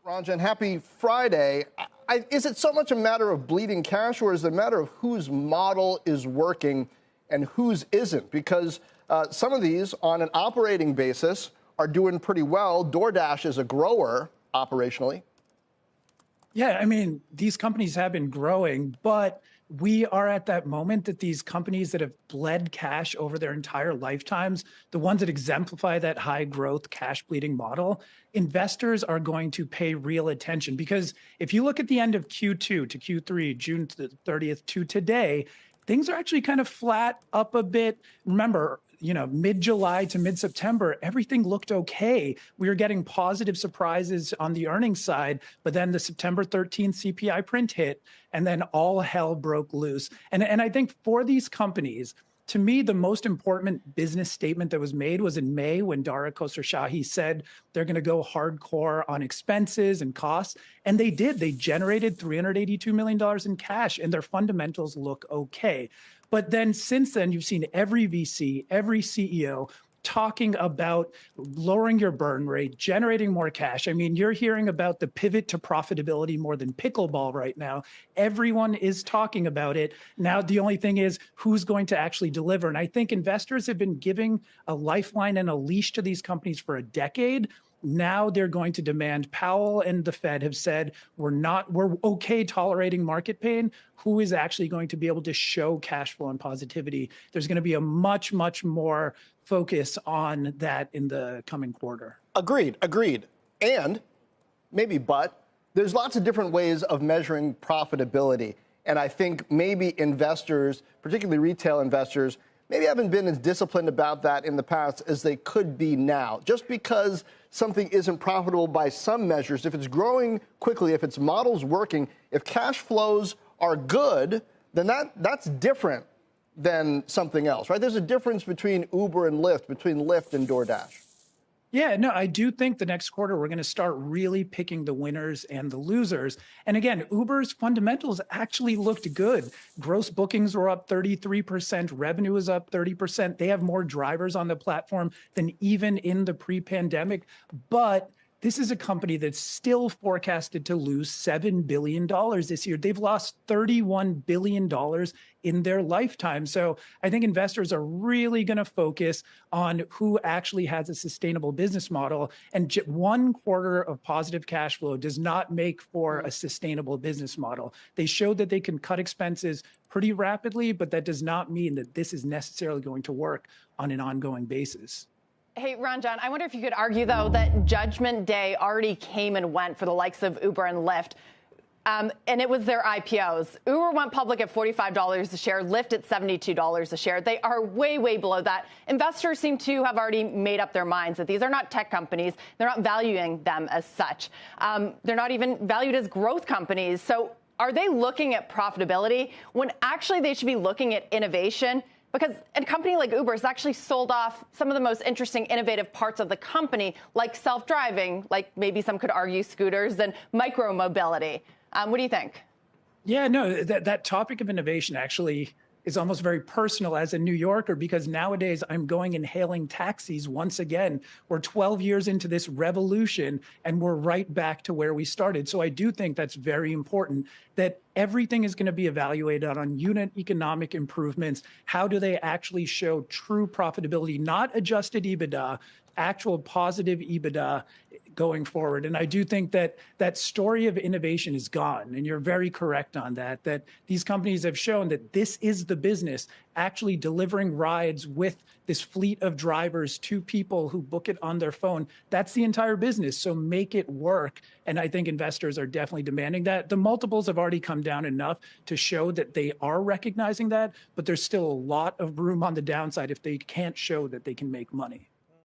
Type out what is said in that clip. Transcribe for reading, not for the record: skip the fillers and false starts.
Ranjan, happy Friday. Is it so much a matter of bleeding cash, or is it a matter of whose model is working and whose isn't? Because some of these, on an operating basis, are doing pretty well. DoorDash is a grower operationally. Yeah, I mean, these companies have been growing, but we are at that moment that these companies that have bled cash over their entire lifetimes, the ones that exemplify that high growth cash bleeding model, investors are going to pay real attention. Because if you look at the end of Q2 to Q3, June to the 30th to today, things are actually kind of flat, up a bit. Remember, mid-July to mid-September, everything looked okay. We were getting positive surprises on the earnings side, but then the September 13th CPI print hit, and then all hell broke loose. And I think for these companies, to me, the most important business statement that was made was in May when Dara Khosrowshahi said they're going to go hardcore on expenses and costs. And they did. They generated $382 million in cash, and their fundamentals look okay. But then since then, you've seen every VC, every CEO talking about lowering your burn rate, generating more cash. I mean, you're hearing about the pivot to profitability more than pickleball right now. Everyone is talking about it. Now, the only thing is who's going to actually deliver. And I think investors have been giving a lifeline and a leash to these companies for a decade. Now they're going to demand. Powell and the Fed have said we're okay tolerating market pain. Who is actually going to be able to show cash flow and positivity? There's going to be a much, much more focus on that in the coming quarter. Agreed. And but there's lots of different ways of measuring profitability. And I think maybe investors, particularly retail investors, maybe haven't been as disciplined about that in the past as they could be now. Just because something isn't profitable by some measures, if it's growing quickly, if its model's working, if cash flows are good, then that's different than something else, right? There's a difference between Uber and Lyft, between Lyft and DoorDash. Yeah, no, I do think the next quarter we're going to start really picking the winners and the losers. And again, Uber's fundamentals actually looked good. Gross bookings were up 33%, revenue is up 30%. They have more drivers on the platform than even in the pre-pandemic. But this is a company that's still forecasted to lose $7 billion this year. They've lost $31 billion in their lifetime. So I think investors are really going to focus on who actually has a sustainable business model. And 1 quarter of positive cash flow does not make for a sustainable business model. They showed that they can cut expenses pretty rapidly, but that does not mean that this is necessarily going to work on an ongoing basis. Hey, Ranjan, I wonder if you could argue, though, that Judgment Day already came and went for the likes of Uber and Lyft, and it was their IPOs. Uber went public at $45 a share, Lyft at $72 a share. They are way, way below that. Investors seem to have already made up their minds that these are not tech companies. They're not valuing them as such. They're not even valued as growth companies. So are they looking at profitability when actually they should be looking at innovation? Because a company like Uber has actually sold off some of the most interesting, innovative parts of the company, like self-driving, like maybe some could argue scooters, and micro-mobility. What do you think? Yeah, no, that topic of innovation actually is almost very personal as a New Yorker, because nowadays I'm going and hailing taxis once again. We're 12 years into this revolution and we're right back to where we started. So I do think that's very important, that everything is going to be evaluated on unit economic improvements. How do they actually show true profitability, not adjusted EBITDA, actual positive EBITDA going forward? And I do think that that story of innovation is gone. And you're very correct on that, that these companies have shown that this is the business, actually delivering rides with this fleet of drivers to people who book it on their phone. That's the entire business. So make it work. And I think investors are definitely demanding that. The multiples have already come down enough to show that they are recognizing that, but there's still a lot of room on the downside if they can't show that they can make money.